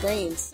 brains.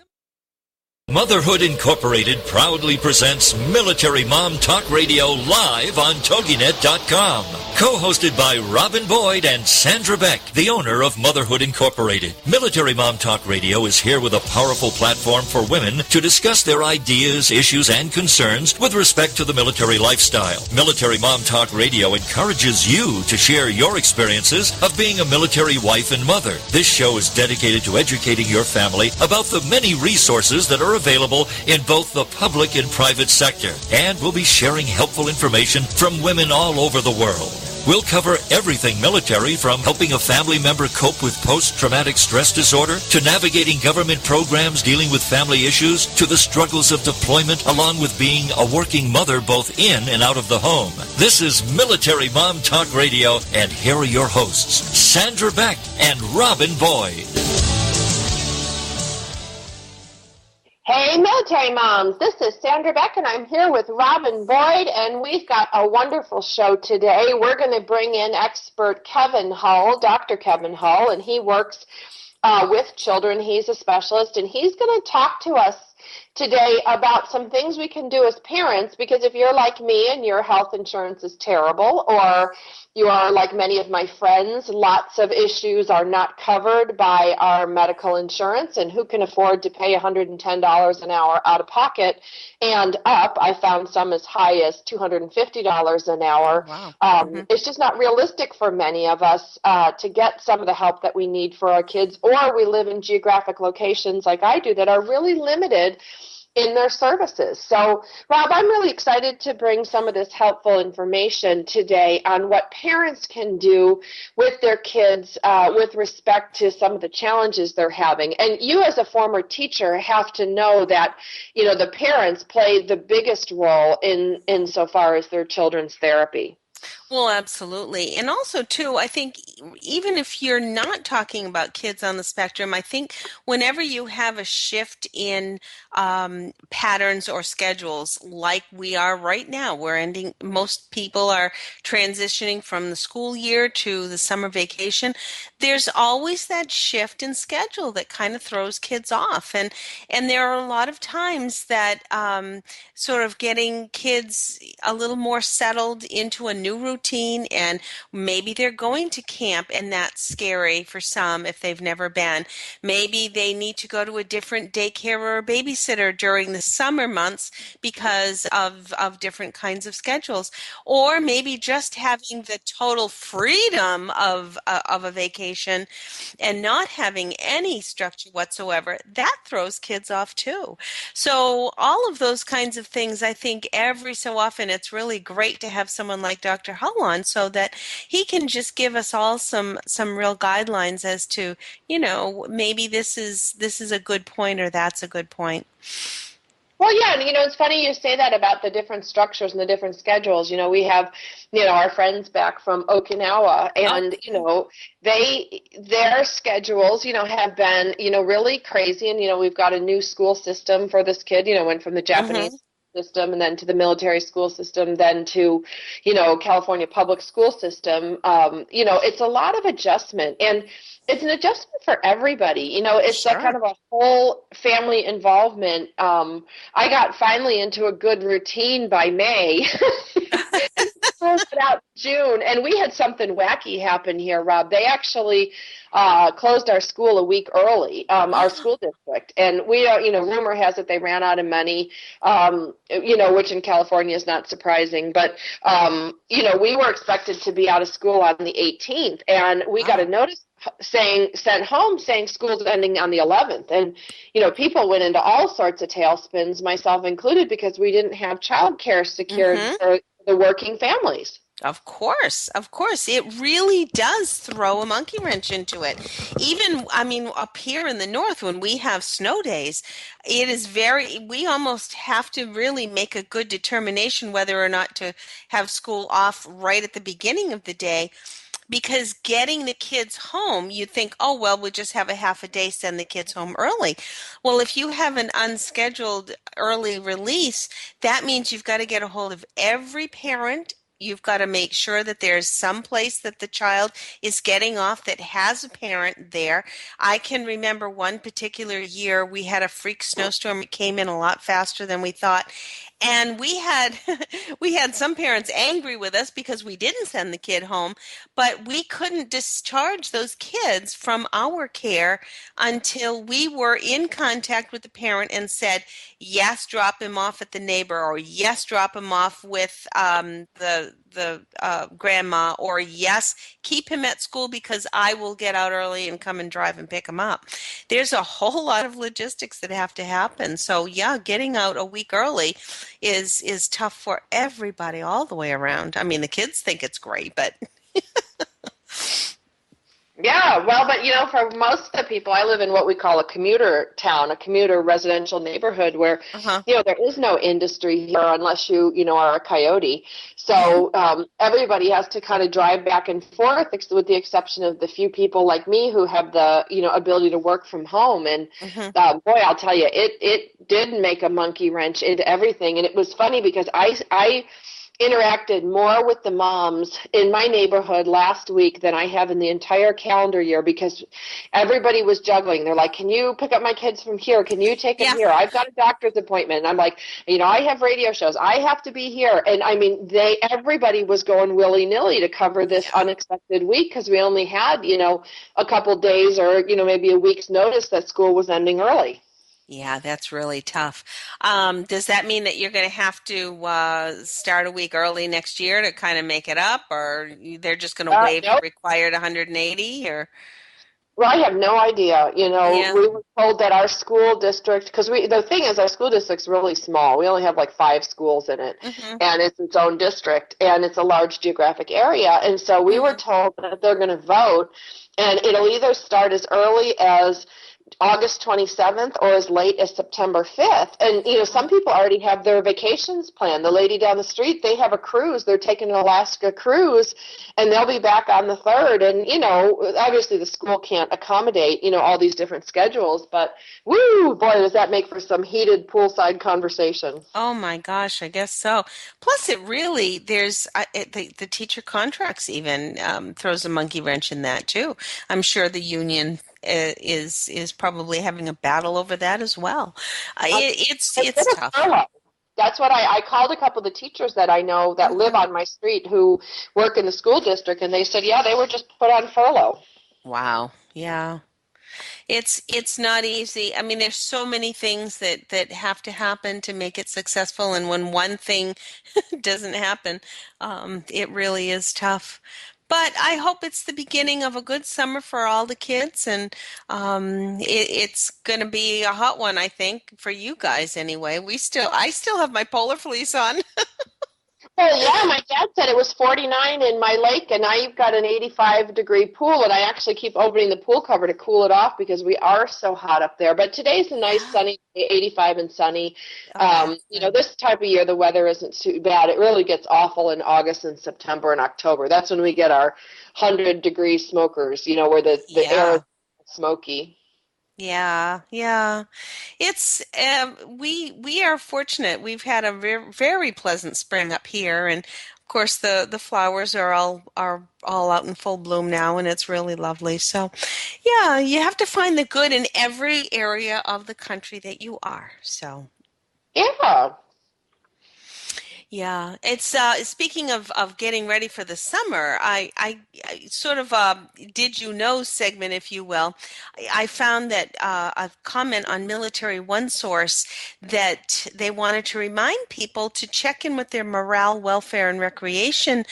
Motherhood Incorporated proudly presents Military Mom Talk Radio live on TogiNet.com. Co-hosted by Robin Boyd and Sandra Beck, the owner of Motherhood Incorporated. Military Mom Talk Radio is here with a powerful platform for women to discuss their ideas, issues, and concerns with respect to the military lifestyle. Military Mom Talk Radio encourages you to share your experiences of being a military wife and mother. This show is dedicated to educating your family about the many resources that are available in both the public and private sector, and we'll be sharing helpful information from women all over the world. We'll cover everything military, from helping a family member cope with post-traumatic stress disorder, to navigating government programs dealing with family issues, to the struggles of deployment, along with being a working mother both in and out of the home. This is Military Mom Talk Radio, and here are your hosts, Sandra Beck and Robin Boyd. Hey, military moms, this is Sandra Beck, and I'm here with Robin Boyd, and we've got a wonderful show today. We're going to bring in expert Kevin Hull, Dr. Kevin Hull, and he works with children. He's a specialist, and he's going to talk to us today about some things we can do as parents, because if you're like me and your health insurance is terrible, or you are like many of my friends, lots of issues are not covered by our medical insurance, and who can afford to pay $110 an hour out of pocket and up? I found some as high as $250 an hour. Wow. It's just not realistic for many of us to get some of the help that we need for our kids, or we live in geographic locations like I do that are really limited in their services. So, Rob, I'm really excited to bring some of this helpful information today on what parents can do with their kids with respect to some of the challenges they're having. And you, as a former teacher, have to know that, you know, the parents play the biggest role in so far as their children's therapy. Well, absolutely. And also, too, I think even if you're not talking about kids on the spectrum, I think whenever you have a shift in patterns or schedules like we are right now, most people are transitioning from the school year to the summer vacation. There's always that shift in schedule that kind of throws kids off. And there are a lot of times that sort of getting kids a little more settled into a new routine, and maybe they're going to camp, and that's scary for some if they've never been. Maybe they need to go to a different daycare or a babysitter during the summer months because of different kinds of schedules. Or maybe just having the total freedom of a vacation and not having any structure whatsoever, that throws kids off too. So all of those kinds of things, I think every so often it's really great to have someone like Dr. Hull on, so that he can just give us all some real guidelines as to, you know, maybe this is a good point or that's a good point. Well, yeah, and, you know, it's funny you say that about the different structures and the different schedules. You know, we have, you know, our friends back from Okinawa, and, you know, their schedules, you know, have been, you know, really crazy. And, you know, we've got a new school system for this kid, you know, went from the Japanese system and then to the military school system, then to, you know, California public school system. You know, it's a lot of adjustment, and it's an adjustment for everybody. You know, it's like kind of a whole family involvement. I got finally into a good routine by May. Closed it out in June, and we had something wacky happen here, Rob. They actually closed our school a week early, our school district, and we, you know, rumor has it they ran out of money, you know, which in California is not surprising, but, you know, we were expected to be out of school on the 18th, and we got a notice sent home saying school's ending on the 11th, and, you know, people went into all sorts of tailspins, myself included, because we didn't have childcare secured for the working families. Of course. It really does throw a monkey wrench into it. Even, I mean, up here in the north, when we have snow days, it is we almost have to really make a good determination whether or not to have school off right at the beginning of the day. Because getting the kids home, you think, oh, well, we'll just have a half a day, send the kids home early. Well, if you have an unscheduled early release, that means you've got to get a hold of every parent you've got to make sure that there's some place that the child is getting off that has a parent there. I can remember one particular year we had a freak snowstorm. It came in a lot faster than we thought. And we had we had some parents angry with us because we didn't send the kid home, but we couldn't discharge those kids from our care until we were in contact with the parent and said, yes, drop him off at the neighbor, or yes, drop him off with the grandma, or yes, keep him at school because I will get out early and come and drive and pick him up. There's a whole lot of logistics that have to happen. So yeah, getting out a week early is tough for everybody all the way around. I mean, the kids think it's great, but Yeah, well, but for most of the people, I live in what we call a commuter town, a commuter residential neighborhood where, uh-huh. there is no industry here unless you are a coyote. So everybody has to kind of drive back and forth, with the exception of the few people like me who have the, ability to work from home. And boy, I'll tell you, it did make a monkey wrench into everything. And it was funny because I interacted more with the moms in my neighborhood last week than I have in the entire calendar year, because everybody was juggling. They're like, can you pick up my kids from here? Can you take them here? I've got a doctor's appointment. And I'm like, I have radio shows. I have to be here. And I mean, everybody was going willy-nilly to cover this unexpected week, because we only had, a couple days or, maybe a week's notice that school was ending early. Yeah, that's really tough. Does that mean that you're going to have to start a week early next year to kind of make it up, or they're just going to waive the Nope. required 180? Or Well, I have no idea. yeah, We were told that our school district, because the thing is, our school district's really small. We only have like 5 schools in it, and it's its own district, and it's a large geographic area. And so we were told that they're going to vote, and it'll either start as early as August 27th or as late as September 5th. And, some people already have their vacations planned. The lady down the street, they have a cruise. They're taking an Alaska cruise, and they'll be back on the 3rd. And, obviously the school can't accommodate, all these different schedules. But, woo, boy, does that make for some heated poolside conversation. oh my gosh, I guess so. Plus, the teacher contracts even throws a monkey wrench in that too. I'm sure the union is probably having a battle over that as well. It's tough. Furlough. That's what I called a couple of the teachers that I know that live on my street who work in the school district, and they said, yeah, they were just put on furlough. Wow. Yeah. It's not easy. I mean, there's so many things that have to happen to make it successful, and when one thing doesn't happen, it really is tough. But I hope it's the beginning of a good summer for all the kids, and it's going to be a hot one, I think, for you guys anyway. I still have my polar fleece on. Well, yeah, my dad said it was 49 in my lake, and I've got an 85-degree pool, and I actually keep opening the pool cover to cool it off because we are so hot up there. But today's a nice sunny day, 85 and sunny. This type of year, the weather isn't too bad. It really gets awful in August and September and October. That's when we get our 100-degree smokers, where the air is smoky. Yeah, yeah. It's we are fortunate. We've had a very pleasant spring up here, and of course the flowers are all out in full bloom now, and it's really lovely. So, yeah, you have to find the good in every area of the country that you are. So, Yeah. yeah, it's speaking of getting ready for the summer. I sort of did you know segment, if you will. I found that a comment on Military One Source that they wanted to remind people to check in with their morale, welfare, and recreation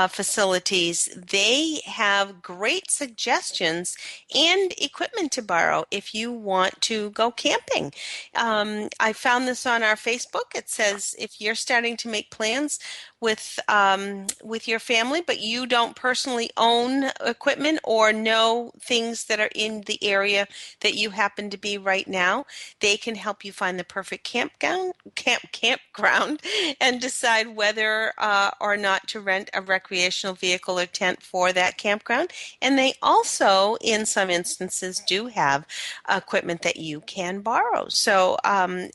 facilities. They have great suggestions and equipment to borrow if you want to go camping. I found this on our Facebook. It says if you're starting to make plans with your family, but you don't personally own equipment or know things that are in the area that you happen to be right now, they can help you find the perfect campground and decide whether or not to rent a recreational vehicle or tent for that campground. And they also, in some instances, do have equipment that you can borrow. So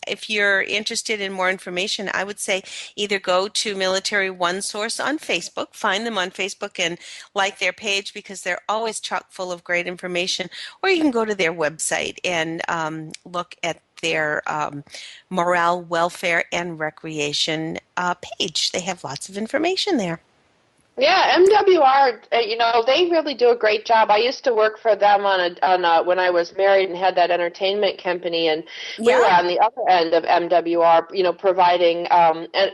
if you're interested in more information, I would say either either go to Military One Source on Facebook, find them on Facebook and like their page because they're always chock full of great information, or you can go to their website and look at their morale, welfare, and recreation page. They have lots of information there. Yeah, MWR, they really do a great job. I used to work for them when I was married and had that entertainment company, and we were on the other end of MWR, providing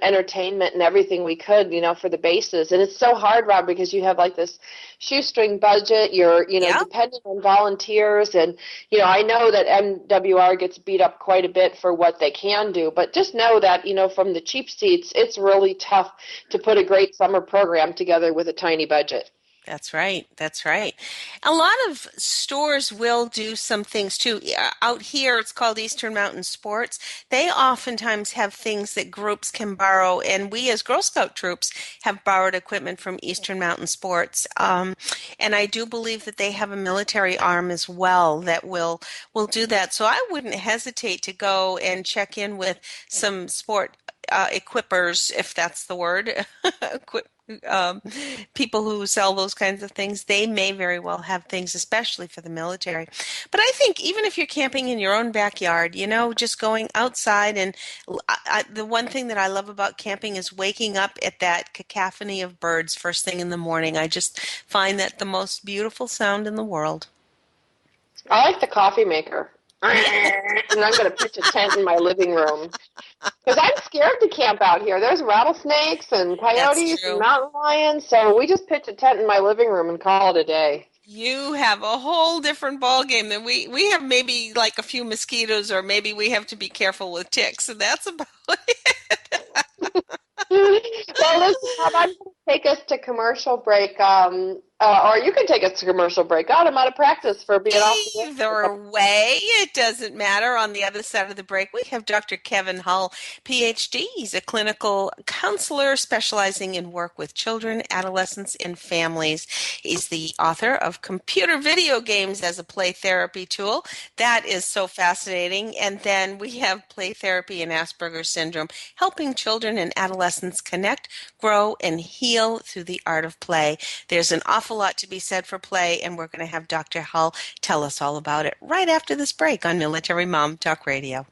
entertainment and everything we could, for the bases. And it's so hard, Rob, because you have like this shoestring budget. You're, dependent on volunteers, and I know that MWR gets beat up quite a bit for what they can do, but just know that from the cheap seats, it's really tough to put a great summer program together with a tiny budget. That's right. That's right. A lot of stores will do some things too. Out here, it's called Eastern Mountain Sports. They oftentimes have things that groups can borrow, and we as Girl Scout troops have borrowed equipment from Eastern Mountain Sports. And I do believe that they have a military arm as well that will do that. So I wouldn't hesitate to go and check in with some sport equippers, if that's the word, people who sell those kinds of things. They may very well have things, especially for the military. But I think even if you're camping in your own backyard, just going outside, and the one thing that I love about camping is waking up at that cacophony of birds first thing in the morning. I just find that the most beautiful sound in the world. I like the coffee maker. And I'm going to pitch a tent in my living room. Because I'm scared to camp out here. There's rattlesnakes and coyotes and mountain lions, so we just pitch a tent in my living room and call it a day. You have a whole different ball game than we have. Maybe like a few mosquitoes, or maybe we have to be careful with ticks, and that's about it. Well, listen, I'm going to take us to commercial break, or you can take us to commercial break. God, I'm out of practice for being off the air. Either way, it doesn't matter. On the other side of the break, we have Dr. Kevin Hull, Ph.D. He's a clinical counselor specializing in work with children, adolescents, and families. He's the author of Computer Video Games as a Play Therapy Tool. That is so fascinating. And then we have Play Therapy and Asperger Syndrome, helping children and adolescents connect, grow, and heal through the art of play. There's an awful lot to be said for play, and we're going to have Dr. Hull tell us all about it right after this break on Military Mom Talk Radio.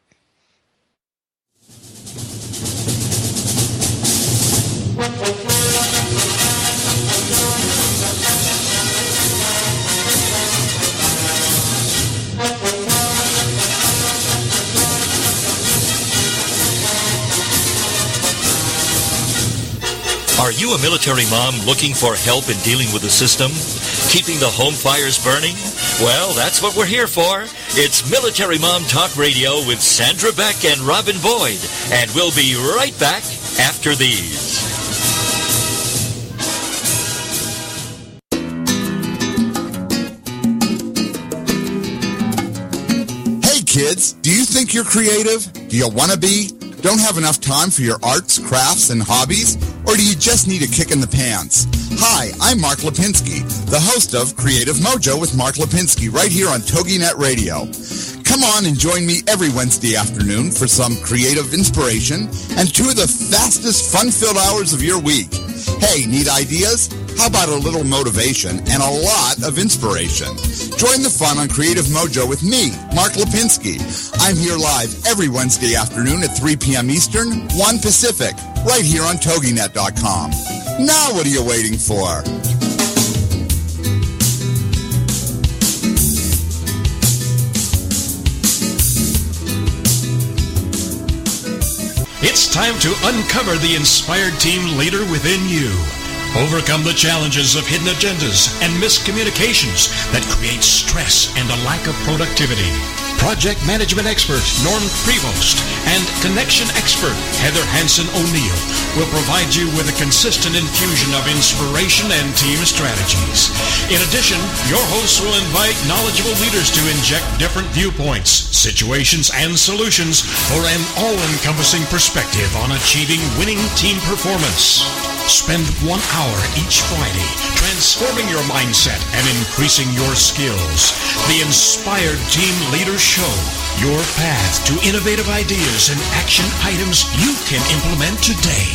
Are you a military mom looking for help in dealing with the system? Keeping the home fires burning? Well, that's what we're here for. It's Military Mom Talk Radio with Sandra Beck and Robin Boyd. And we'll be right back after these. Hey kids, do you think you're creative? Do you want to be? Don't have enough time for your arts, crafts, and hobbies? Or do you just need a kick in the pants? Hi, I'm Mark Lipinski, the host of Creative Mojo with Mark Lipinski, right here on TogiNet Radio. Come on and join me every Wednesday afternoon for some creative inspiration and two of the fastest fun-filled hours of your week. Hey, need ideas? How about a little motivation and a lot of inspiration? Join the fun on Creative Mojo with me, Mark Lipinski. I'm here live every Wednesday afternoon at 3 p.m. Eastern, 1 Pacific, right here on TogiNet.com. Now what are you waiting for? It's time to uncover the inspired team leader within you. Overcome the challenges of hidden agendas and miscommunications that create stress and a lack of productivity. Project management expert Norm Prevost and connection expert Heather Hansen-O'Neill will provide you with a consistent infusion of inspiration and team strategies. In addition, your hosts will invite knowledgeable leaders to inject different viewpoints, situations, and solutions for an all-encompassing perspective on achieving winning team performance. Spend 1 hour each Friday transforming your mindset and increasing your skills. The Inspired Team Leader Show, your path to innovative ideas and action items you can implement today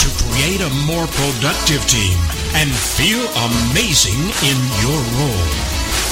to create a more productive team and feel amazing in your role.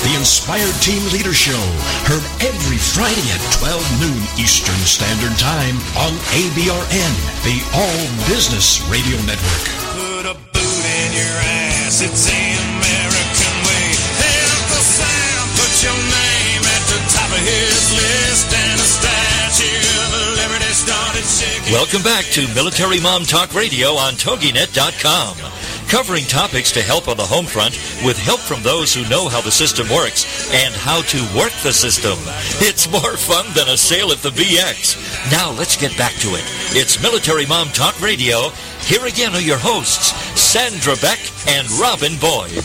The Inspired Team Leader Show, heard every Friday at 12 noon Eastern Standard Time on ABRN, the All Business Radio Network. Put a boot in your ass, it's the American way. Hey, Uncle Sam, put your name at the top of his list, and a statue of liberty started shaking. Welcome back to Military Mom Talk Radio on TogiNet.com. Covering topics to help on the home front with help from those who know how the system works and how to work the system. It's more fun than a sale at the BX. Now let's get back to it. It's Military Mom Talk Radio. Here again are your hosts, Sandra Beck and Robin Boyd.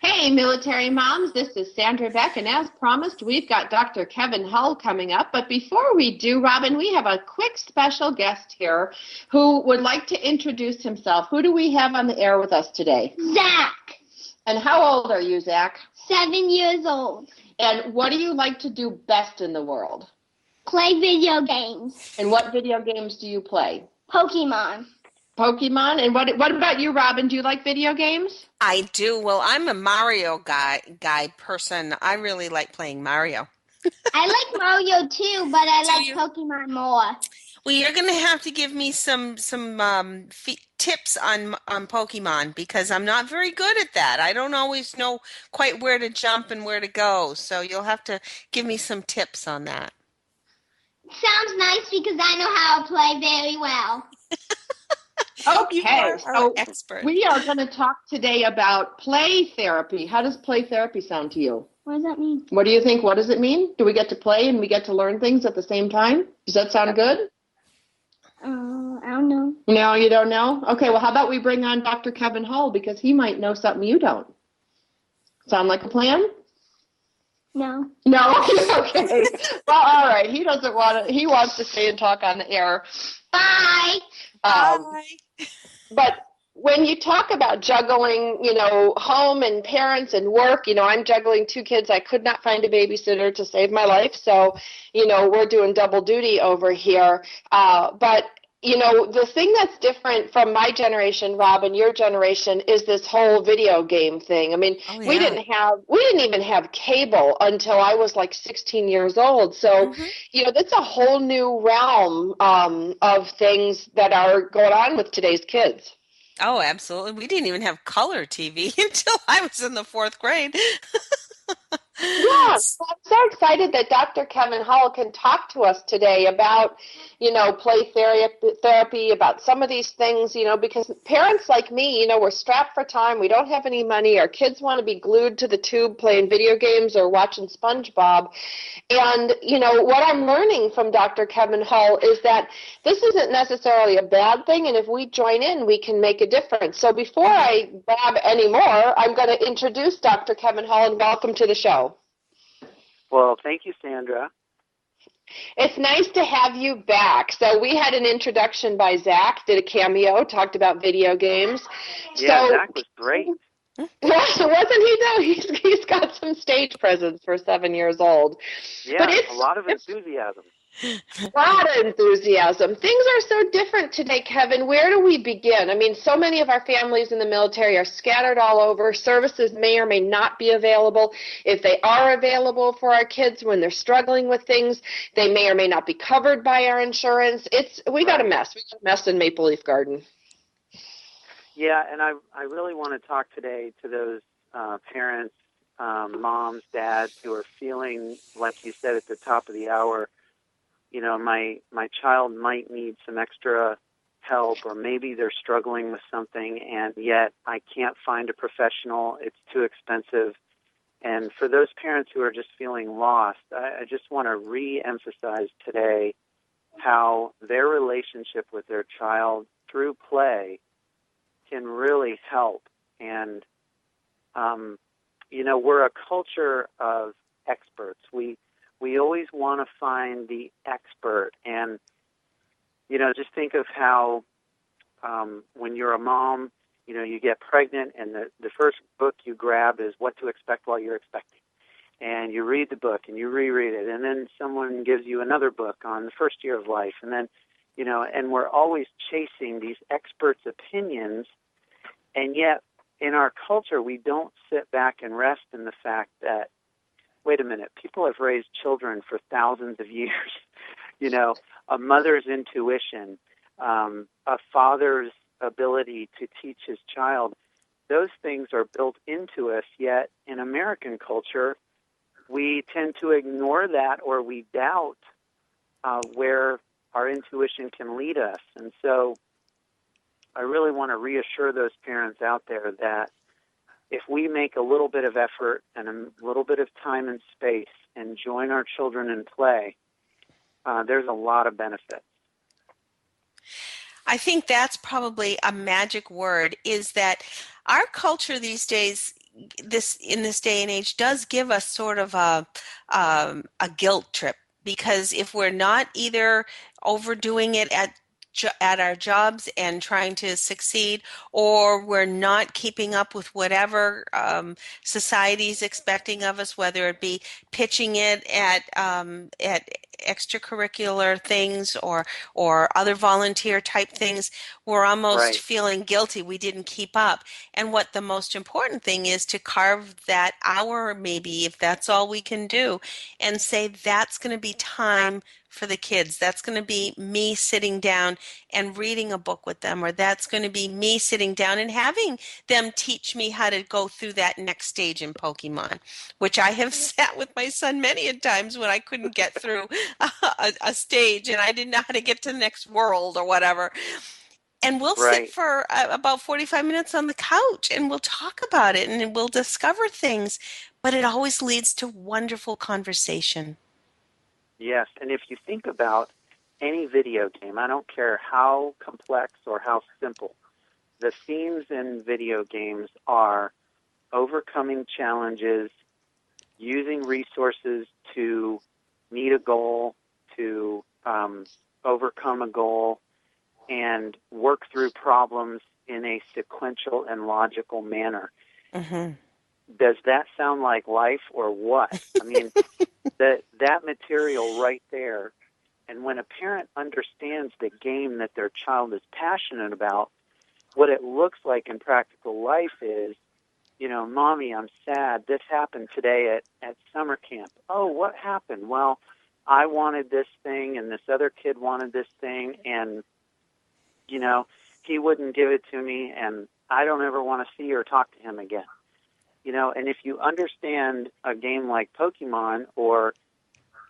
Hey, military moms, this is Sandra Beck, and as promised, we've got Dr. Kevin Hull coming up. But before we do, Robin, we have a quick special guest here who would like to introduce himself. Who do we have on the air with us today? Zach. And how old are you, Zach? 7 years old. And what do you like to do best in the world? Play video games. And what video games do you play? Pokemon. Pokemon? And what about you, Robin? Do you like video games? I do. Well, I'm a Mario guy person. I really like playing Mario. I like Mario too, but I like Pokemon more. Well, you're going to have to give me some tips on Pokemon because I'm not very good at that. I don't always know quite where to jump and where to go. So you'll have to give me some tips on that. Sounds nice because I know how to play very well. Okay, so expert. We are going to talk today about play therapy. How does play therapy sound to you? What does that mean? What do you think? What does it mean? Do we get to play and we get to learn things at the same time? Does that sound good? I don't know. No, you don't know? Okay, well, how about we bring on Dr. Kevin Hull because he might know something you don't. Sound like a plan? No. No? Okay. Well, all right. He doesn't want to. He wants to stay and talk on the air. Bye. Bye. But when you talk about juggling, home and parents and work, I'm juggling 2 kids. I could not find a babysitter to save my life. So, we're doing double duty over here. But the thing that's different from my generation, Rob, and your generation is this whole video game thing. I mean, we didn't even have cable until I was like 16 years old. So, that's a whole new realm of things that are going on with today's kids. Oh, absolutely. We didn't even have color TV until I was in the 4th grade. Yes, I'm so excited that Dr. Kevin Hull can talk to us today about, play therapy, about some of these things, because parents like me, we're strapped for time. We don't have any money. Our kids want to be glued to the tube playing video games or watching SpongeBob. And, what I'm learning from Dr. Kevin Hull is that this isn't necessarily a bad thing. And if we join in, we can make a difference. So before I blab any more, I'm going to introduce Dr. Kevin Hull and welcome to the show. Well, thank you, Sandra. It's nice to have you back. So we had an introduction by Zach, did a cameo, talked about video games. Yeah, so, Zach was great. Wasn't he, though? He's got some stage presence for 7 years old. Yeah, but a lot of enthusiasm. A lot of enthusiasm. Things are so different today, Kevin. Where do we begin? I mean, so many of our families in the military are scattered all over. Services may or may not be available. If they are available for our kids when they're struggling with things, they may or may not be covered by our insurance. We got a mess. We got a mess in Maple Leaf Garden. Yeah, and I really want to talk today to those parents, moms, dads who are feeling, like you said at the top of the hour, my child might need some extra help, or maybe they're struggling with something, and yet I can't find a professional. It's too expensive. And for those parents who are just feeling lost, I just want to re-emphasize today how their relationship with their child through play can really help. And, we're a culture of experts. We always want to find the expert, and Just think of how when you're a mom, you get pregnant, and the first book you grab is What to Expect While You're Expecting. And you read the book, and you reread it, and then someone gives you another book on the first year of life, and then, and we're always chasing these experts' opinions, and yet in our culture we don't sit back and rest in the fact that, wait a minute, people have raised children for thousands of years. A mother's intuition, a father's ability to teach his child, those things are built into us, yet in American culture, we tend to ignore that, or we doubt where our intuition can lead us. And so I really want to reassure those parents out there that if we make a little bit of effort and a little bit of time and space and join our children in play, there's a lot of benefits. I think that's probably a magic word, is that our culture these days, in this day and age, does give us sort of a guilt trip, because if we're not either overdoing it at our jobs and trying to succeed, or we're not keeping up with whatever society's expecting of us, whether it be pitching it at extracurricular things or other volunteer type things, we're almost feeling guilty we didn't keep up. And what the most important thing is to carve that hour, maybe if that's all we can do, and say that's going to be time for the kids. That's going to be me sitting down and reading a book with them, or that's going to be me sitting down and having them teach me how to go through that next stage in Pokemon, which I have sat with my son many a times when I couldn't get through a stage and I didn't know how to get to the next world or whatever. And we'll sit for about 45 minutes on the couch and we'll talk about it and we'll discover things, but it always leads to wonderful conversation. Yes, and if you think about any video game, I don't care how complex or how simple, the themes in video games are overcoming challenges, using resources to meet a goal, to overcome a goal, and work through problems in a sequential and logical manner. Mm-hmm. Does that sound like life or what? I mean, that material right there, and when a parent understands the game that their child is passionate about, what it looks like in practical life is, Mommy, I'm sad. This happened today at summer camp. Oh, what happened? Well, I wanted this thing, and this other kid wanted this thing, and, he wouldn't give it to me, and I don't ever want to see or talk to him again. And if you understand a game like Pokemon or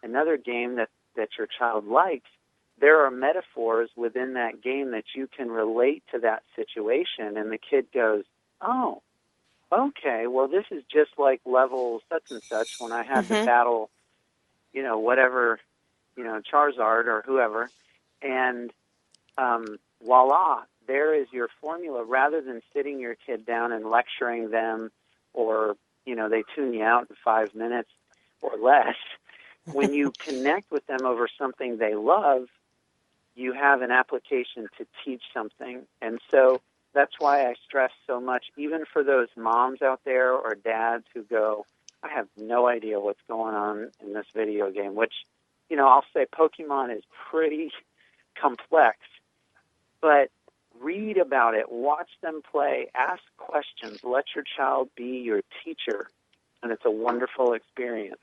another game that your child likes, there are metaphors within that game that you can relate to that situation, and the kid goes, oh, okay, well, this is just like level such and such when I had to battle, whatever, Charizard or whoever, and voila, there is your formula, rather than sitting your kid down and lecturing them, or, they tune you out in 5 minutes or less. When you connect with them over something they love, you have an application to teach something. And so that's why I stress so much, even for those moms out there or dads who go, I have no idea what's going on in this video game, which, I'll say Pokemon is pretty complex, but read about it, watch them play, ask questions, let your child be your teacher, and it's a wonderful experience.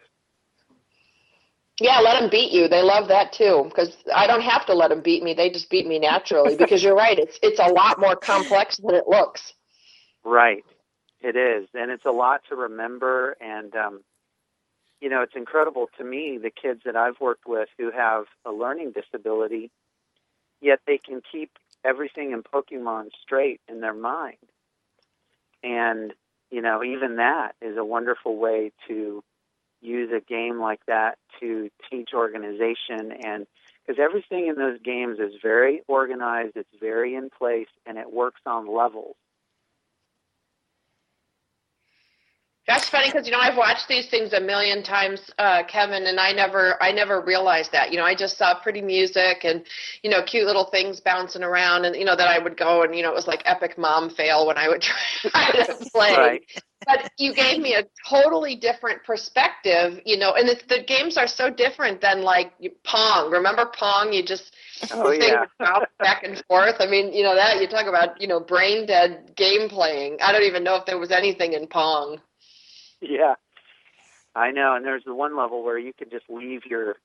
Yeah, let them beat you. They love that too, because I don't have to let them beat me. They just beat me naturally, because you're right. It's a lot more complex than it looks. Right. It is, and it's a lot to remember, and, it's incredible to me, the kids that I've worked with who have a learning disability, yet they can keep everything in Pokemon straight in their mind. And, even that is a wonderful way to use a game like that to teach organization, and because everything in those games is very organized, it's very in place, and it works on levels. That's funny because, I've watched these things a million times, Kevin, and I never realized that. I just saw pretty music and, cute little things bouncing around and, that I would go and, it was like epic mom fail when I would try to play. Right. But you gave me a totally different perspective, and the games are so different than like Pong. Remember Pong? You just would bounce back and forth. I mean, that you talk about, brain dead game playing. I don't even know if there was anything in Pong. Yeah, I know. And there's the one level where you could just leave your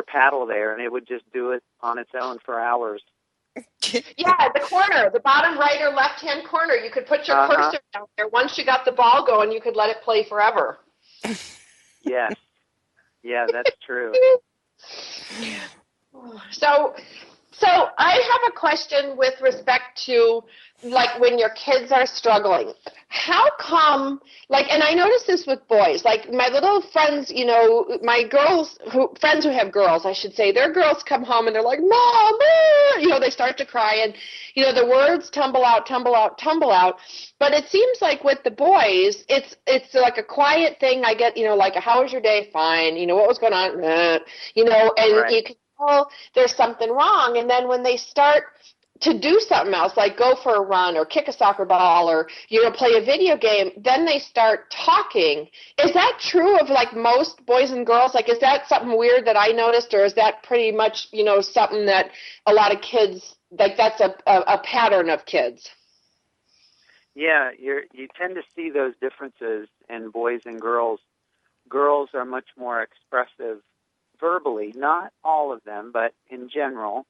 paddle there, and it would just do it on its own for hours. Yeah, the corner, the bottom right or left-hand corner. You could put your cursor down there. Once you got the ball going, you could let it play forever. Yes. Yeah, that's true. So I have a question with respect to, like, when your kids are struggling. How come, and I notice this with boys, like my little friends, my friends who have girls, I should say, their girls come home and they're like, Mom, they start to cry and, the words tumble out. But it seems like with the boys, it's like a quiet thing. I get, like, how was your day? Fine. What was going on? And right. You can tell there's something wrong. And then when they start to do something else, like go for a run or kick a soccer ball or, play a video game, then they start talking. Is that true of, like, most boys and girls? Like, is that something weird that I noticed, or is that pretty much, something that a lot of kids, like, that's a pattern of kids? Yeah, you tend to see those differences in boys and girls. Girls are much more expressive verbally, not all of them, but in general.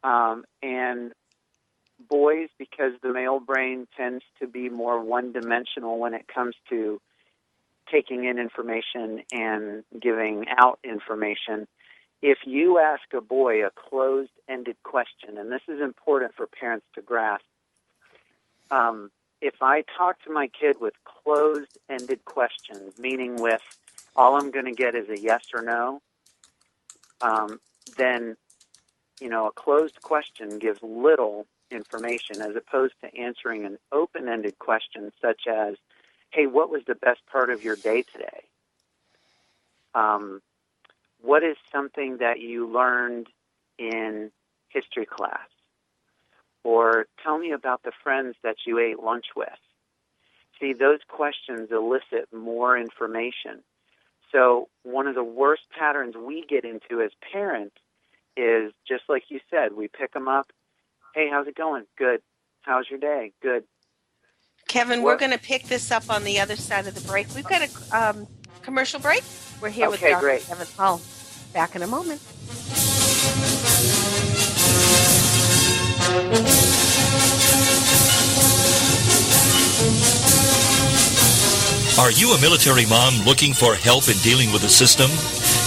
And boys, because the male brain tends to be more one-dimensional when it comes to taking in information and giving out information, if you ask a boy a closed-ended question, and this is important for parents to grasp, if I talk to my kid with closed-ended questions, meaning with all I'm going to get is a yes or no, then a closed question gives little information as opposed to answering an open-ended question such as, hey, what was the best part of your day today? What is something that you learned in history class? Or tell me about the friends that you ate lunch with. See, those questions elicit more information. So one of the worst patterns we get into as parents is, just like you said, we pick them up. Hey, how's it going? Good. How's your day? Good. Kevin, we're going to pick this up on the other side of the break. We've got a commercial break. We're here with Dr. Great. Kevin Hall. Back in a moment. Are you a military mom looking for help in dealing with the system?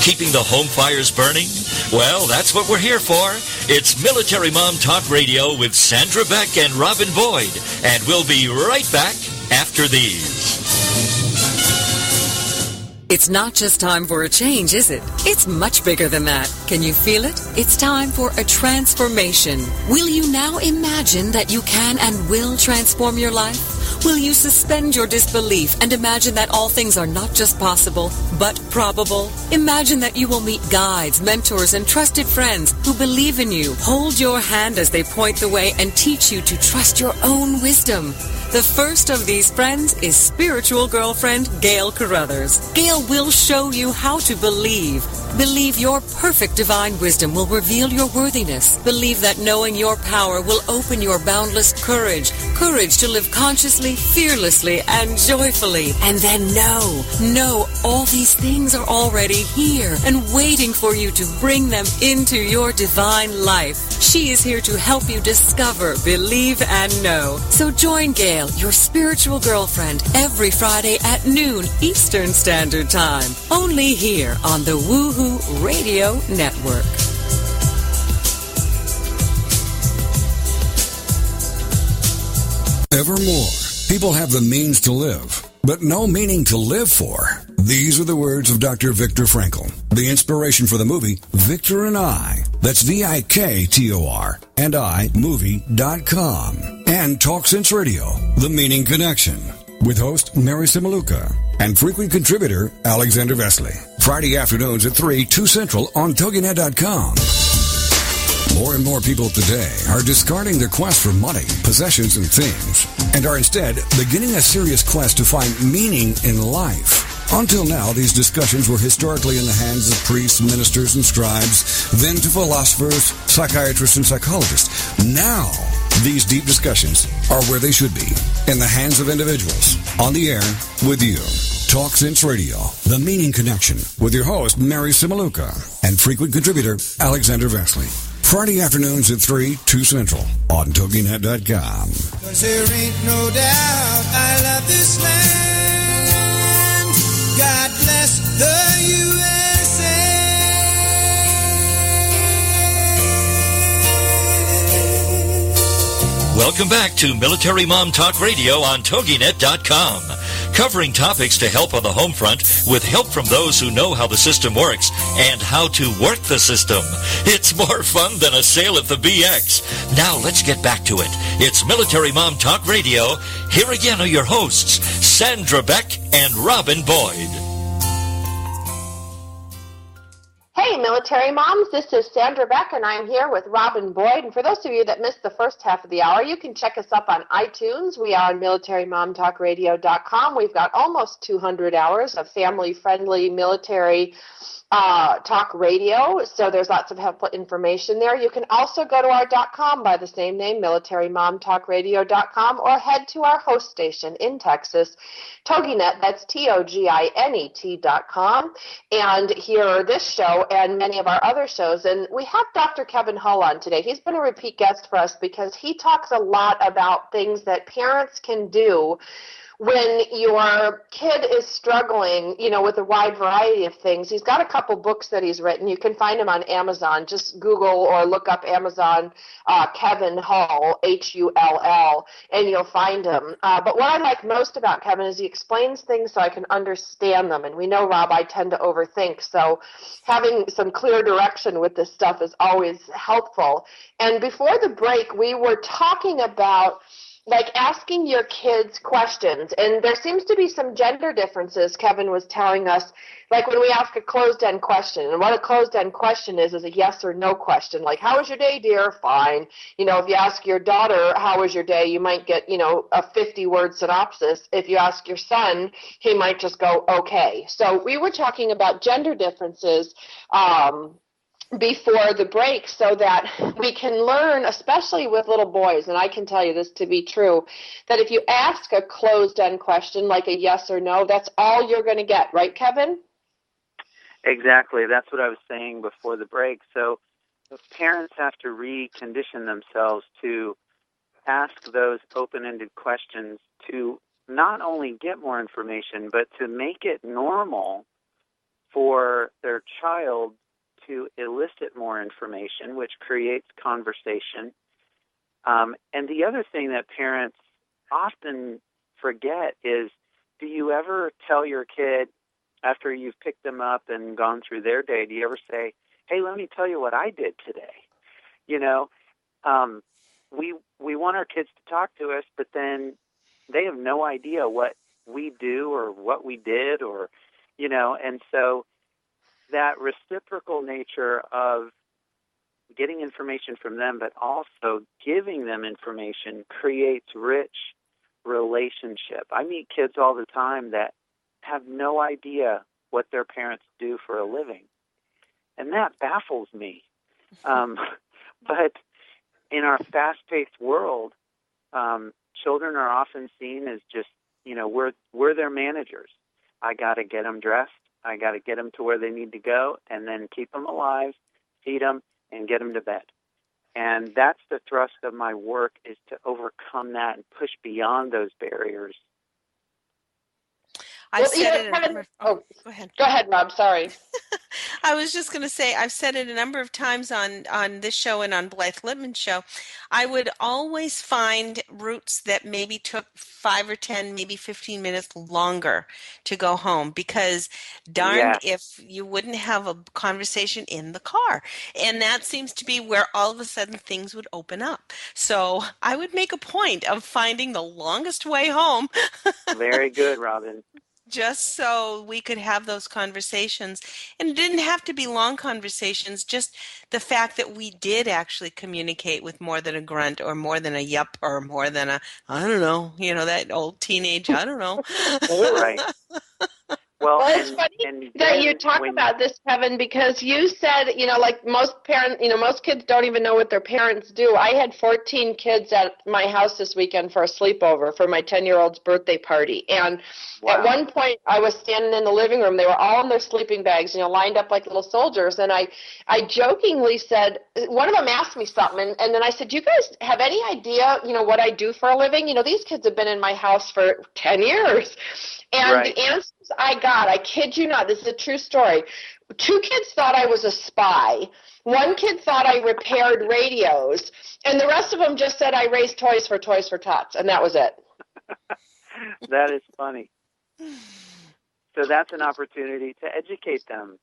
Keeping the home fires burning? Well, that's what we're here for. It's Military Mom Talk Radio with Sandra Beck and Robin Boyd. And we'll be right back after these. It's not just time for a change, is it? It's much bigger than that. Can you feel it? It's time for a transformation. Will you now imagine that you can and will transform your life? Will you suspend your disbelief and imagine that all things are not just possible, but probable? Imagine that you will meet guides, mentors, and trusted friends who believe in you, hold your hand as they point the way, and teach you to trust your own wisdom. The first of these friends is spiritual girlfriend Gail Carruthers. Gail will show you how to believe. Believe your perfect divine wisdom will reveal your worthiness. Believe that knowing your power will open your boundless courage. Courage to live consciously, fearlessly, and joyfully. And then know all these things are already here and waiting for you to bring them into your divine life. She is here to help you discover, believe, and know. So join Gail, your spiritual girlfriend, every Friday at noon Eastern Standard Time. Only here on the Woohoo Radio Network. Evermore, people have the means to live, but no meaning to live for. These are the words of Dr. Viktor Frankl, the inspiration for the movie Victor and I. That's VIKTOR and I, movie.com. And Talk Sense Radio, The Meaning Connection. with host Mary Simaluka and frequent contributor Alexander Vesley. Friday afternoons at 3, 2 Central on TogiNet.com. More and more people today are discarding their quest for money, possessions, and things, and are instead beginning a serious quest to find meaning in life. Until now, these discussions were historically in the hands of priests, ministers, and scribes, then to philosophers, psychiatrists, and psychologists. Now, these deep discussions are where they should be, in the hands of individuals, on the air with you. Talk Sense Radio, The Meaning Connection, with your host, Mary Simaluka, and frequent contributor, Alexander Vesley. Friday afternoons at 3, 2 Central on TogiNet.com. 'Cause there ain't no doubt I love this land. God bless the USA. Welcome back to Military Mom Talk Radio on TogiNet.com. Covering topics to help on the home front with help from those who know how the system works and how to work the system. It's more fun than a sale at the BX. Now let's get back to it. It's Military Mom Talk Radio. Here again are your hosts, Sandra Beck and Robin Boyd. Hey, military moms, this is Sandra Beck, and I'm here with Robin Boyd. And for those of you that missed the first half of the hour, you can check us up on iTunes. We are on militarymomtalkradio.com. We've got almost 200 hours of family-friendly military talk radio, so there's lots of helpful information there. You can also go to our .com by the same name, militarymomtalkradio.com, or head to our host station in Texas, TogiNet, that's TogiNet.com, and hear this show and many of our other shows. And we have Dr. Kevin Hull on today. He's been a repeat guest for us because he talks a lot about things that parents can do when your kid is struggling, with a wide variety of things. He's got a couple books that he's written. You can find him on Amazon. Just Google or look up Amazon Kevin Hull, Hull, and you'll find him. But what I like most about Kevin is he explains things so I can understand them. And we know, Rob, I tend to overthink. So having some clear direction with this stuff is always helpful. And before the break, we were talking about asking your kids questions, and there seems to be some gender differences. Kevin was telling us, when we ask a closed-end question, and what a closed-end question is a yes or no question, like, how was your day, dear? Fine. If you ask your daughter, how was your day, you might get, a 50-word synopsis. If you ask your son, he might just go, okay. So we were talking about gender differences, before the break, so that we can learn, especially with little boys, and I can tell you this to be true, that if you ask a closed-end question like a yes or no, that's all you're going to get, right, Kevin? Exactly. That's what I was saying before the break. So parents have to recondition themselves to ask those open-ended questions to not only get more information, but to make it normal for their child to elicit more information, which creates conversation. And the other thing that parents often forget is, do you ever tell your kid, after you've picked them up and gone through their day, do you ever say, hey, let me tell you what I did today? We want our kids to talk to us, but then they have no idea what we do or what we did, and so that reciprocal nature of getting information from them, but also giving them information, creates rich relationship. I meet kids all the time that have no idea what their parents do for a living, and that baffles me. But in our fast-paced world, children are often seen as just, we're their managers. I got to get them dressed. I got to get them to where they need to go, and then keep them alive, feed them, and get them to bed. And that's the thrust of my work, is to overcome that and push beyond those barriers. Go ahead. Go ahead, Rob. Sorry. I was just going to say, I've said it a number of times on this show and on Blythe Lipman's show. I would always find routes that maybe took 5 or 10, maybe 15 minutes longer to go home, because darned if you wouldn't have a conversation in the car. And that seems to be where all of a sudden things would open up. So I would make a point of finding the longest way home. Very good, Robin. Just so we could have those conversations. And it didn't have to be long conversations, just the fact that we did actually communicate with more than a grunt or more than a yup or more than a, I don't know, that old teenage, I don't know. Right. Well, it's funny that you talk about this, Kevin, because you said, like most parents, most kids don't even know what their parents do. I had 14 kids at my house this weekend for a sleepover for my 10-year-old's birthday party. And at one point, I was standing in the living room. They were all in their sleeping bags, lined up like little soldiers. And I jokingly said, one of them asked me something, and then I said, do you guys have any idea, what I do for a living? These kids have been in my house for 10 years. And the answers I got, I kid you not, this is a true story. 2 kids thought I was a spy. 1 kid thought I repaired radios. And the rest of them just said I raised Toys for Tots. And that was it. That is funny. So that's an opportunity to educate them.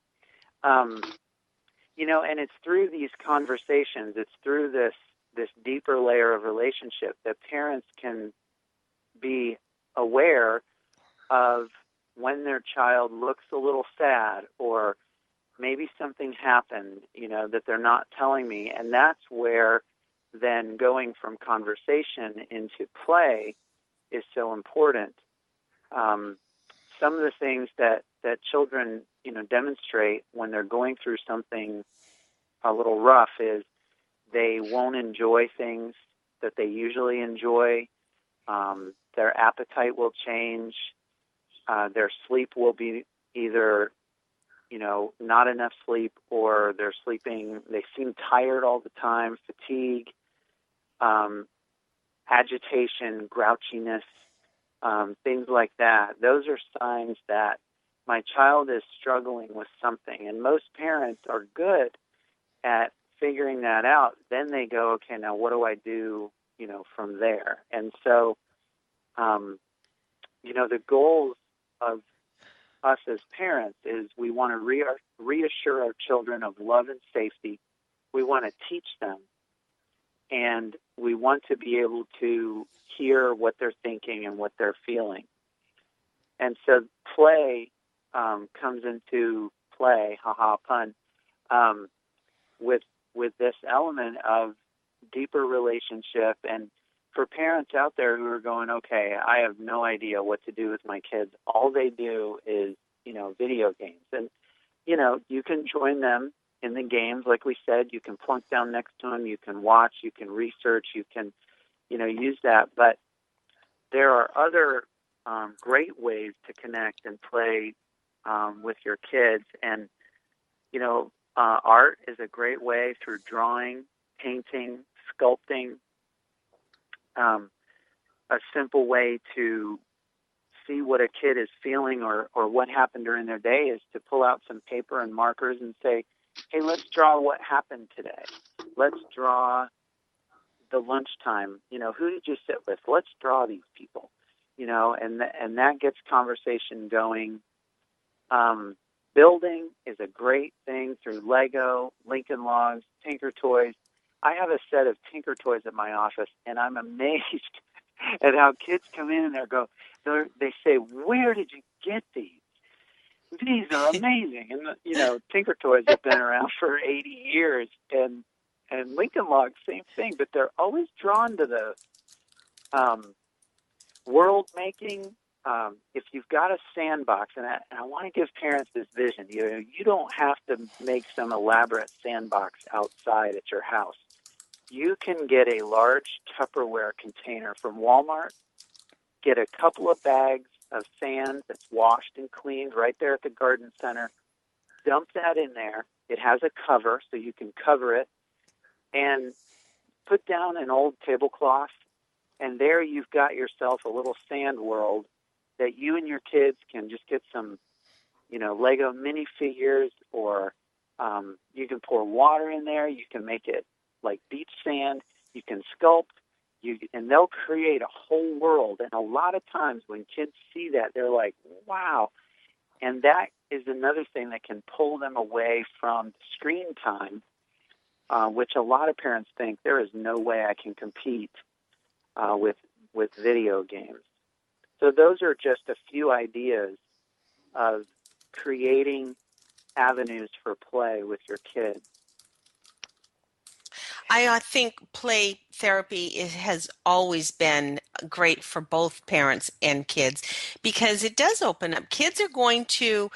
And it's through these conversations, it's through this deeper layer of relationship that parents can be aware of when their child looks a little sad, or maybe something happened, that they're not telling me. And that's where then going from conversation into play is so important. Some of the things that children, demonstrate when they're going through something a little rough is they won't enjoy things that they usually enjoy. Their appetite will change. Their sleep will be either, not enough sleep, or they seem tired all the time, fatigue, agitation, grouchiness, things like that. Those are signs that my child is struggling with something. And most parents are good at figuring that out. Then they go, okay, now what do I do, from there? And so, the goals of us as parents is we want to reassure our children of love and safety. We want to teach them, and we want to be able to hear what they're thinking and what they're feeling. And so play comes into play, pun, with this element of deeper relationship. And for parents out there who are going, okay, I have no idea what to do with my kids. All they do is, video games. And, you can join them in the games. Like we said, you can plunk down next to them. You can watch. You can research. You can, use that. But there are other great ways to connect and play with your kids. And, art is a great way through drawing, painting, sculpting. A simple way to see what a kid is feeling or what happened during their day is to pull out some paper and markers and say, hey, let's draw what happened today. Let's draw the lunchtime. Who did you sit with? Let's draw these people, and that gets conversation going. Building is a great thing through Lego, Lincoln Logs, Tinker Toys. I have a set of Tinker Toys at my office, and I'm amazed at how kids come in and they say, where did you get these? These are amazing. And, Tinker Toys have been around for 80 years, and Lincoln Logs, same thing, but they're always drawn to the world making. If you've got a sandbox, and I want to give parents this vision, you don't have to make some elaborate sandbox outside at your house. You can get a large Tupperware container from Walmart, get a couple of bags of sand that's washed and cleaned right there at the garden center, dump that in there. It has a cover, so you can cover it, and put down an old tablecloth, and there you've got yourself a little sand world that you and your kids can just get some Lego minifigures, or you can pour water in there. You can make it like beach sand. You can sculpt. And they'll create a whole world. And a lot of times when kids see that, they're like, wow. And that is another thing that can pull them away from screen time, which a lot of parents think there is no way I can compete with video games. So those are just a few ideas of creating avenues for play with your kids. I think play therapy has always been great for both parents and kids, because it does open up. Kids are going to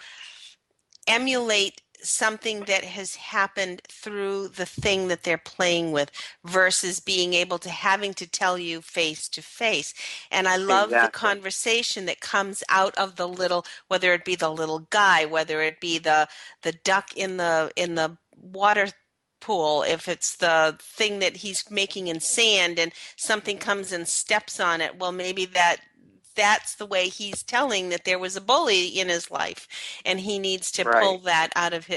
emulate something that has happened through the thing that they're playing with versus being able to having to tell you face to face. And I love the conversation that comes out of the little, whether it be the little guy, whether it be the duck in the water pool, if it's the thing that he's making in sand and something comes and steps on it, well, maybe that's the way he's telling that there was a bully in his life and he needs to pull that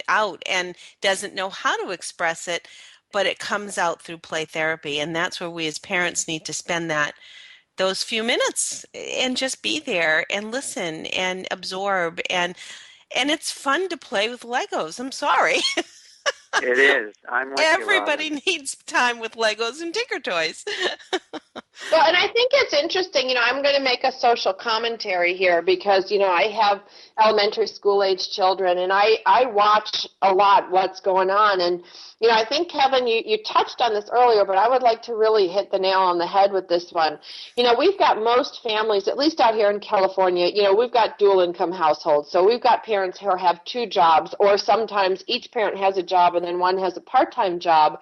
out and doesn't know how to express it, but it comes out through play therapy. And that's where we as parents need to spend those few minutes and just be there and listen and absorb. And it's fun to play with Legos. I'm sorry. It is. I'm with Everybody you, needs time with Legos and Tinker Toys. Well, and I think it's interesting, I'm going to make a social commentary here because, I have elementary school age children and I watch a lot what's going on. And, I think, Kevin, you touched on this earlier, but I would like to really hit the nail on the head with this one. We've got most families, at least out here in California, we've got dual income households. So we've got parents who have two jobs, or sometimes each parent has a job and then one has a part-time job.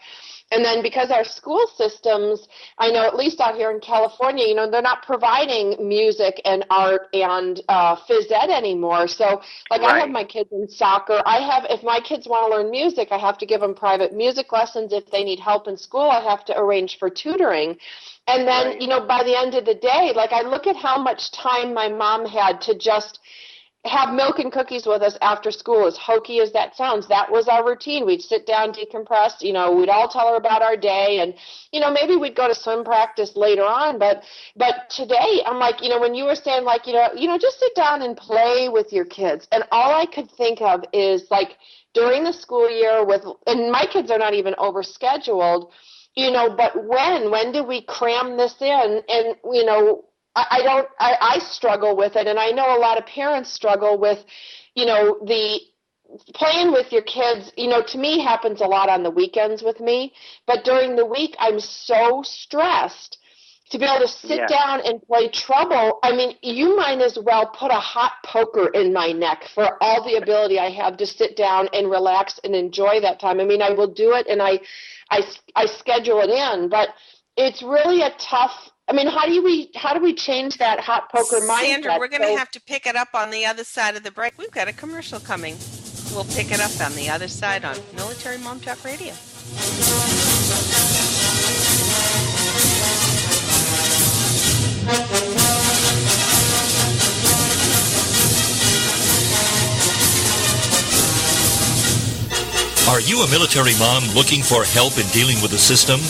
And then because our school systems, I know at least out here in California, they're not providing music and art and phys ed anymore. So I have my kids in soccer. If my kids want to learn music, I have to give them private music lessons. If they need help in school, I have to arrange for tutoring. And then, by the end of the day, I look at how much time my mom had to just have milk and cookies with us after school, as hokey as that sounds. That was our routine. We'd sit down, decompress, we'd all tell her about our day, and, maybe we'd go to swim practice later on, but today, I'm like, when you were saying, just sit down and play with your kids, and all I could think of is, during the school year and my kids are not even overscheduled, but when do we cram this in? And, I struggle with it, and I know a lot of parents struggle with, the playing with your kids, to me happens a lot on the weekends with me, but during the week I'm so stressed to be able to sit down and play trouble. I mean, you might as well put a hot poker in my neck for all the ability I have to sit down and relax and enjoy that time. I mean, I will do it, and I schedule it in, but it's really a tough. I mean, how do we change that hot poker mindset? Sandra, we're going to have to pick it up on the other side of the break. We've got a commercial coming. We'll pick it up on the other side on Military Mom Talk Radio. Are you a military mom looking for help in dealing with the system?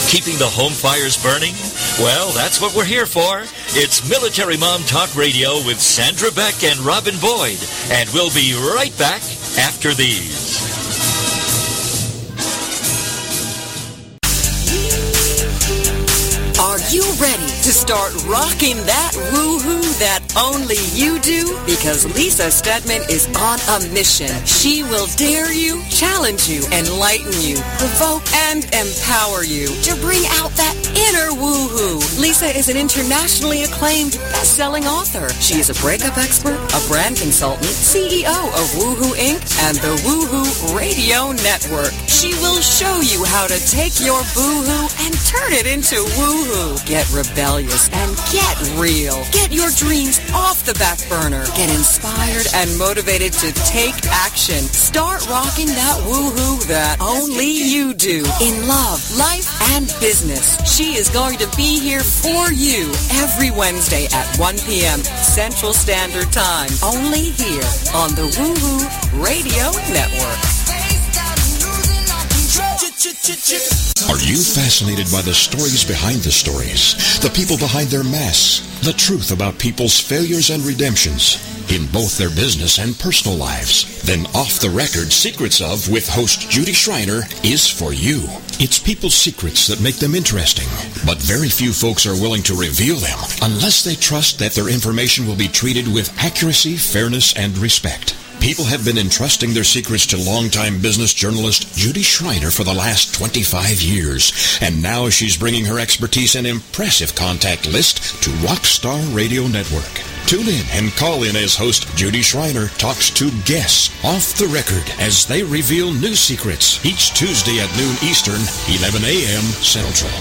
Keeping the home fires burning? Well, that's what we're here for. It's Military Mom Talk Radio with Sandra Beck and Robin Boyd. And we'll be right back after these. Are you ready to start rocking that woohoo that only you do? Because Lisa Stedman is on a mission. She will dare you, challenge you, enlighten you, provoke and empower you to bring out that inner woohoo. Lisa is an internationally acclaimed best-selling author. She is a breakup expert, a brand consultant, CEO of Woohoo Inc. and the Woohoo Radio Network. She will show you how to take your boohoo and turn it into woohoo. Get rebellious and get real. Get your dreams off the back burner. Get inspired and motivated to take action. Start rocking that woohoo that only you do in love, life, and business. She is going to be here for you every Wednesday at 1 p.m. Central Standard Time, only here on the Woo-Hoo Radio Network. Are you fascinated by the stories behind the stories, the people behind their masks, the truth about people's failures and redemptions in both their business and personal lives? Then Off the Record Secrets Of with host Judy Schreiner is for you. It's people's secrets that make them interesting, but very few folks are willing to reveal them unless they trust that their information will be treated with accuracy, fairness, and respect. People have been entrusting their secrets to longtime business journalist Judy Schreiner for the last 25 years, and now she's bringing her expertise and impressive contact list to Rockstar Radio Network. Tune in and call in as host Judy Schreiner talks to guests off the record as they reveal new secrets each Tuesday at noon Eastern, 11 a.m. Central.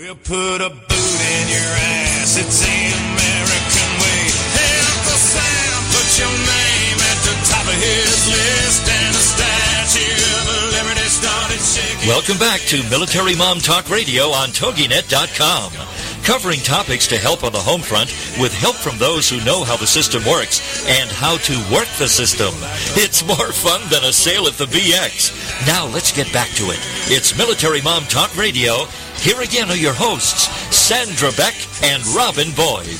We'll put a boot in your ass, it's the American way. Hey, Uncle Sam, put your name at the top of his list, and the Statue of Liberty started shaking. Welcome back to Military Mom Talk Radio on TogiNet.com. Covering topics to help on the home front with help from those who know how the system works and how to work the system. It's more fun than a sale at the BX. Now let's get back to it. It's Military Mom Talk Radio. Here again are your hosts, Sandra Beck and Robin Boyd.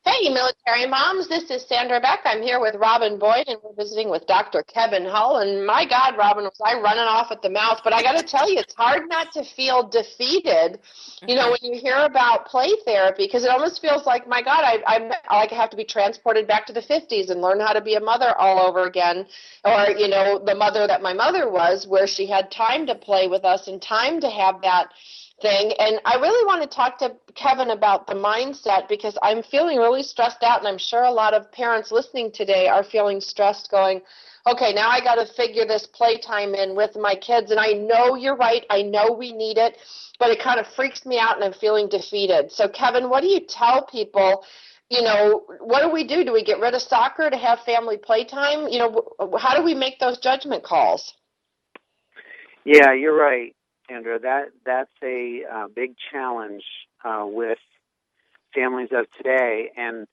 Hey, military moms, this is Sandra Beck. I'm here with Robin Boyd, and we're visiting with Dr. Kevin Hull. And my God, Robin, was I running off at the mouth? But I got to tell you, it's hard not to feel defeated, you know, when you hear about play therapy, because it almost feels like, my God, I have to be transported back to the 50s and learn how to be a mother all over again. Or, you know, the mother that my mother was, where she had time to play with us and time to have that thing. And I really want to talk to Kevin about the mindset, because I'm feeling really stressed out, and I'm sure a lot of parents listening today are feeling stressed, going, okay, now I got to figure this playtime in with my kids. And I know you're right. I know we need it, but it kind of freaks me out and I'm feeling defeated. So Kevin, what do you tell people? You know, what do we do? Do we get rid of soccer to have family playtime? You know, how do we make those judgment calls? Yeah, you're right, Sandra. That's a big challenge with families of today. And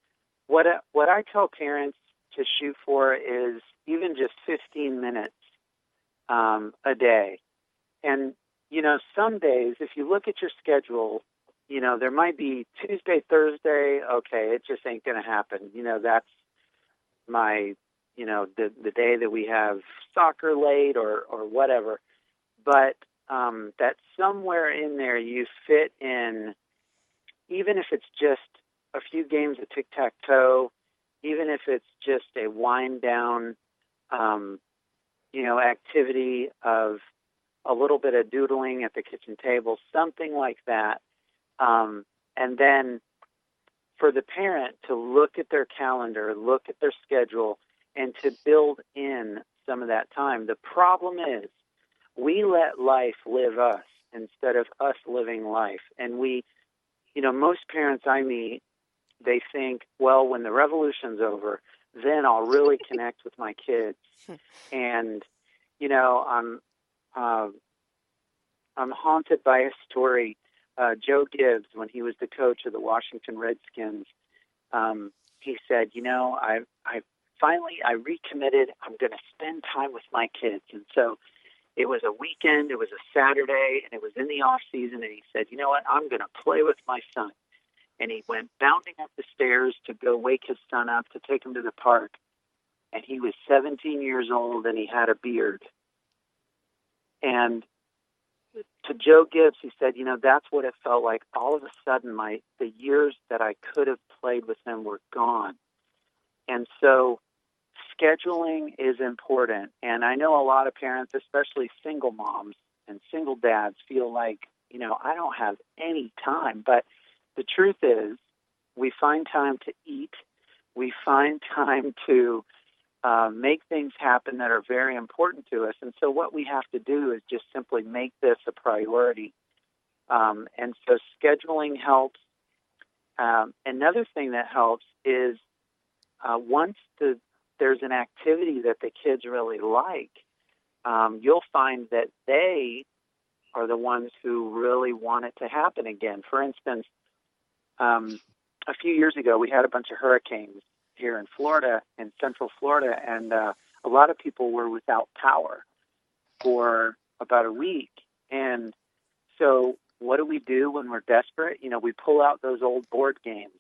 what I tell parents to shoot for is even just 15 minutes a day. And, you know, some days, if you look at your schedule, you know, there might be Tuesday, Thursday, okay, it just ain't going to happen. You know, that's my, you know, the day that we have soccer late or whatever. But that somewhere in there you fit in, even if it's just a few games of tic-tac-toe, even if it's just a wind-down, you know, activity of a little bit of doodling at the kitchen table, something like that. And then for the parent to look at their calendar, look at their schedule, and to build in some of that time. The problem is we let life live us instead of us living life. And we, you know, most parents I meet, they think, well, when the revolution's over, then I'll really connect with my kids. And, you know, I'm haunted by a story. Joe Gibbs, when he was the coach of the Washington Redskins, he said, you know, I finally recommitted. I'm going to spend time with my kids. And so it was a weekend, it was a Saturday, and it was in the off season. And he said, you know what, I'm going to play with my son. And he went bounding up the stairs to go wake his son up to take him to the park. And he was 17 years old, and he had a beard. And to Joe Gibbs, he said, you know, that's what it felt like. All of a sudden, the years that I could have played with him were gone. And so scheduling is important. And I know a lot of parents, especially single moms and single dads, feel like, you know, I don't have any time. But the truth is, we find time to eat. We find time to make things happen that are very important to us. And so what we have to do is just simply make this a priority. And so scheduling helps. Another thing that helps is once there's an activity that the kids really like, you'll find that they are the ones who really want it to happen again. For instance, a few years ago, we had a bunch of hurricanes here in Florida, in Central Florida, and a lot of people were without power for about a week. And so what do we do when we're desperate? You know, we pull out those old board games,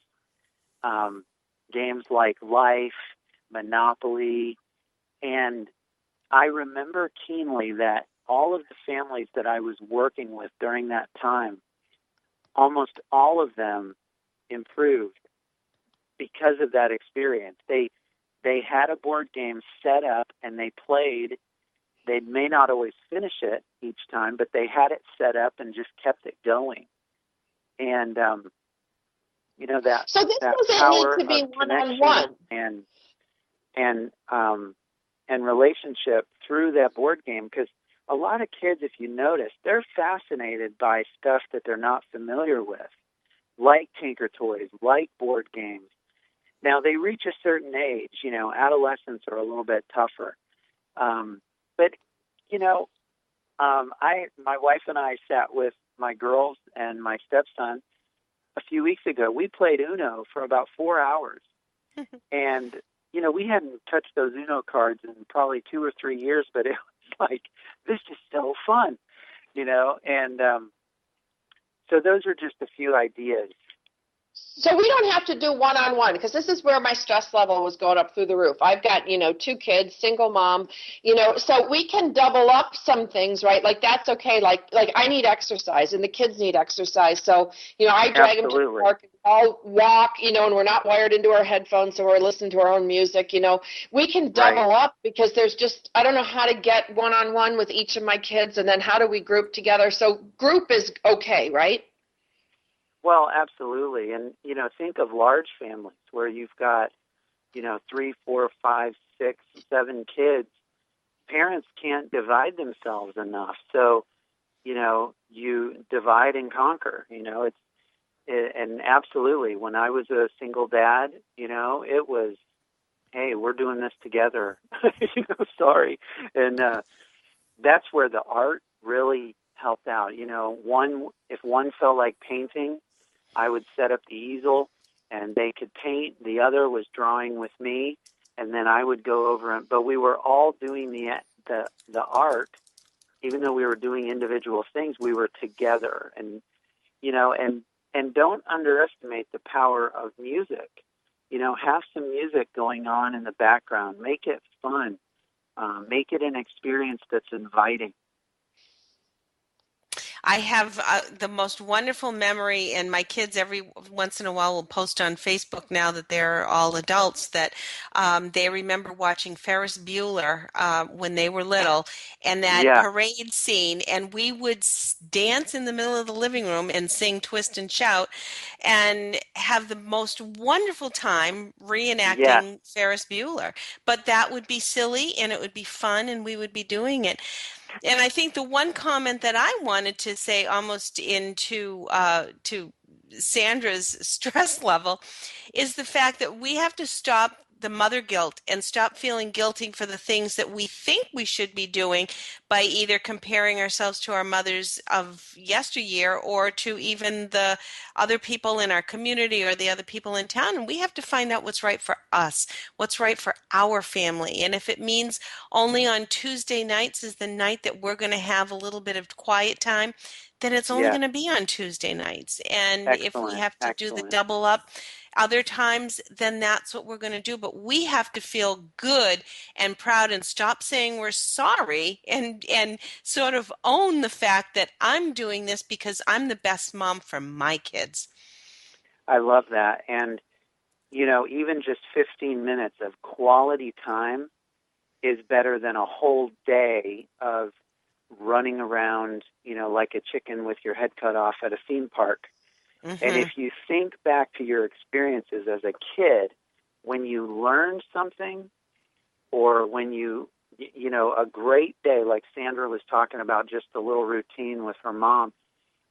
games like Life, Monopoly, and I remember keenly that all of the families that I was working with during that time, almost all of them improved because of that experience. They had a board game set up and they played. They may not always finish it each time, but they had it set up and just kept it going. And you know, that so this that doesn't power need to be of one-on-one. connection and relationship through that board game, because a lot of kids, if you notice, they're fascinated by stuff that they're not familiar with, like Tinker Toys, like board games. Now, they reach a certain age, you know, adolescents are a little bit tougher. But, you know, my wife and I sat with my girls and my stepson a few weeks ago. We played Uno for about 4 hours. And, you know, we hadn't touched those Uno cards in probably 2 or 3 years, but it was like, this is so fun, you know. And so those are just a few ideas. So we don't have to do one-on-one, because this is where my stress level was going up through the roof. I've got, 2 kids, single mom, so we can double up some things, right? Like that's okay. Like I need exercise and the kids need exercise. So, I drag them to the park and I'll walk, and we're not wired into our headphones, so we're listening to our own music, We can double up, because there's just, I don't know how to get one-on-one with each of my kids, and then how do we group together? So group is okay, right? Well, absolutely. And, think of large families where you've got, 3, 4, 5, 6, 7 kids. Parents can't divide themselves enough. So, you divide and conquer, and absolutely. When I was a single dad, it was, hey, we're doing this together, sorry. And that's where the art really helped out. If one felt like painting, I would set up the easel and they could paint. The other was drawing with me, and then I would go over it. But we were all doing the art, even though we were doing individual things. We were together, and and don't underestimate the power of music. Have some music going on in the background. Make it fun. Make it an experience that's inviting. I have the most wonderful memory, and my kids every once in a while will post on Facebook now that they're all adults that they remember watching Ferris Bueller when they were little, and that parade scene, and we would dance in the middle of the living room and sing Twist and Shout and have the most wonderful time reenacting Ferris Bueller. But that would be silly and it would be fun and we would be doing it. And I think the one comment that I wanted to say almost into to Sandra's stress level is the fact that we have to stop the mother guilt and stop feeling guilty for the things that we think we should be doing by either comparing ourselves to our mothers of yesteryear or to even the other people in our community or the other people in town. And we have to find out what's right for us, what's right for our family. And if it means only on Tuesday nights is the night that we're going to have a little bit of quiet time, then it's only going to be on Tuesday nights. And if we have to do the double up other times, then that's what we're going to do. But we have to feel good and proud and stop saying we're sorry and sort of own the fact that I'm doing this because I'm the best mom for my kids. I love that. And, even just 15 minutes of quality time is better than a whole day of running around, like a chicken with your head cut off at a theme park. Mm-hmm. And if you think back to your experiences as a kid, when you learned something or when a great day, like Sandra was talking about, just a little routine with her mom,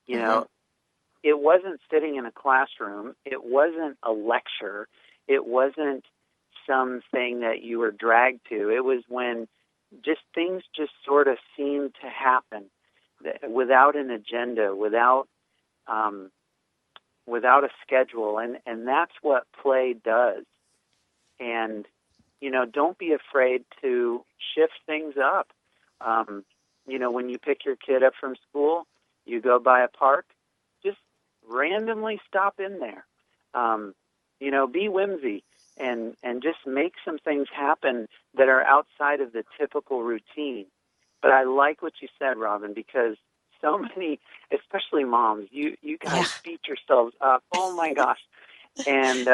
it wasn't sitting in a classroom. It wasn't a lecture. It wasn't something that you were dragged to. It was when just things just sort of seem to happen without an agenda, without a schedule, and that's what play does. And don't be afraid to shift things up. When you pick your kid up from school, you go by a park, just randomly stop in there. Be whimsy and just make some things happen that are outside of the typical routine. But I like what you said, Robin, because so many, especially moms, you guys beat yourselves up. Oh my gosh. And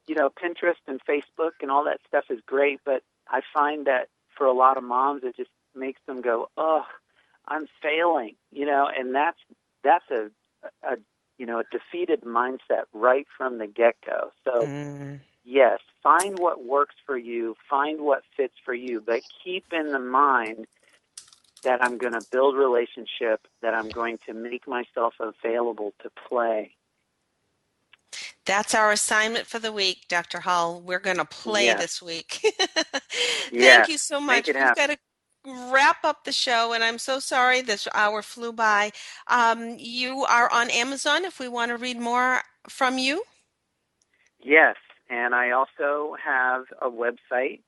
Pinterest and Facebook and all that stuff is great, but I find that for a lot of moms, it just makes them go, "Oh, I'm failing," and that's a defeated mindset right from the get-go. So, yes, find what works for you, find what fits for you, but keep in the mind that I'm going to build relationship, that I'm going to make myself available to play. That's our assignment for the week, Dr. Hull. We're going to play this week. Thank you so much. We've got to wrap up the show, and I'm so sorry this hour flew by. You are on Amazon if we want to read more from you. Yes, and I also have a website,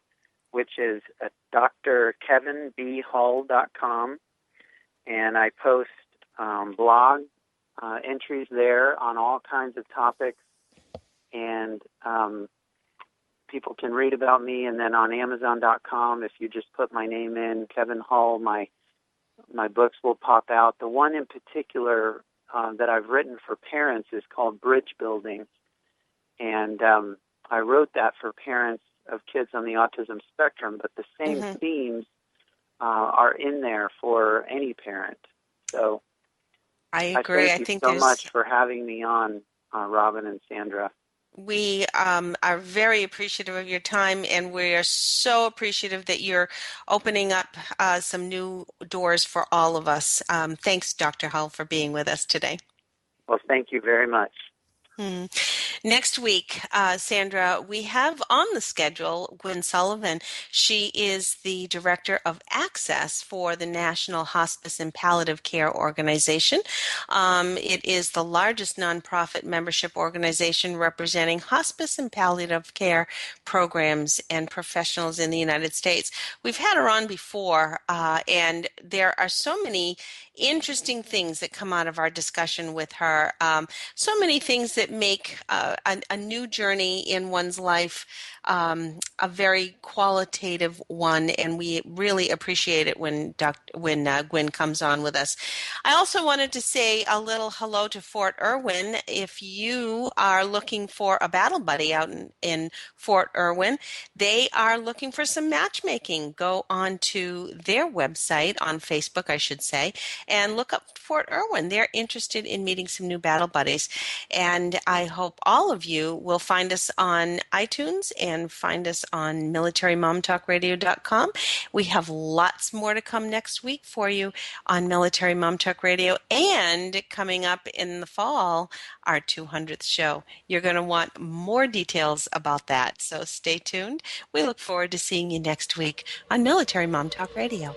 which is drkevinbhull.com, and I post blog entries there on all kinds of topics, and people can read about me. And then on Amazon.com, if you just put my name in, Kevin Hull, my books will pop out. The one in particular that I've written for parents is called Bridge Building, and I wrote that for parents of kids on the autism spectrum, but the same themes are in there for any parent. So I agree. I thank you so much for having me on, Robin and Sandra. We are very appreciative of your time, and we are so appreciative that you're opening up some new doors for all of us. Thanks, Dr. Hull, for being with us today. Well, thank you very much. Next week, Sandra, we have on the schedule Gwen Sullivan. She is the Director of Access for the National Hospice and Palliative Care Organization. It is the largest nonprofit membership organization representing hospice and palliative care programs and professionals in the United States. We've had her on before, and there are so many interesting things that come out of our discussion with her. So many things that make a new journey in one's life a very qualitative one, and we really appreciate it when Gwen comes on with us. I also wanted to say a little hello to Fort Irwin. If you are looking for a battle buddy out in Fort Irwin, they are looking for some matchmaking. Go on to their website, on Facebook, I should say, and look up Fort Irwin. They're interested in meeting some new battle buddies. And I hope all of you will find us on iTunes and find us on militarymomtalkradio.com. We have lots more to come next week for you on Military Mom Talk Radio, and coming up in the fall, our 200th show. You're going to want more details about that, so stay tuned. We look forward to seeing you next week on Military Mom Talk Radio.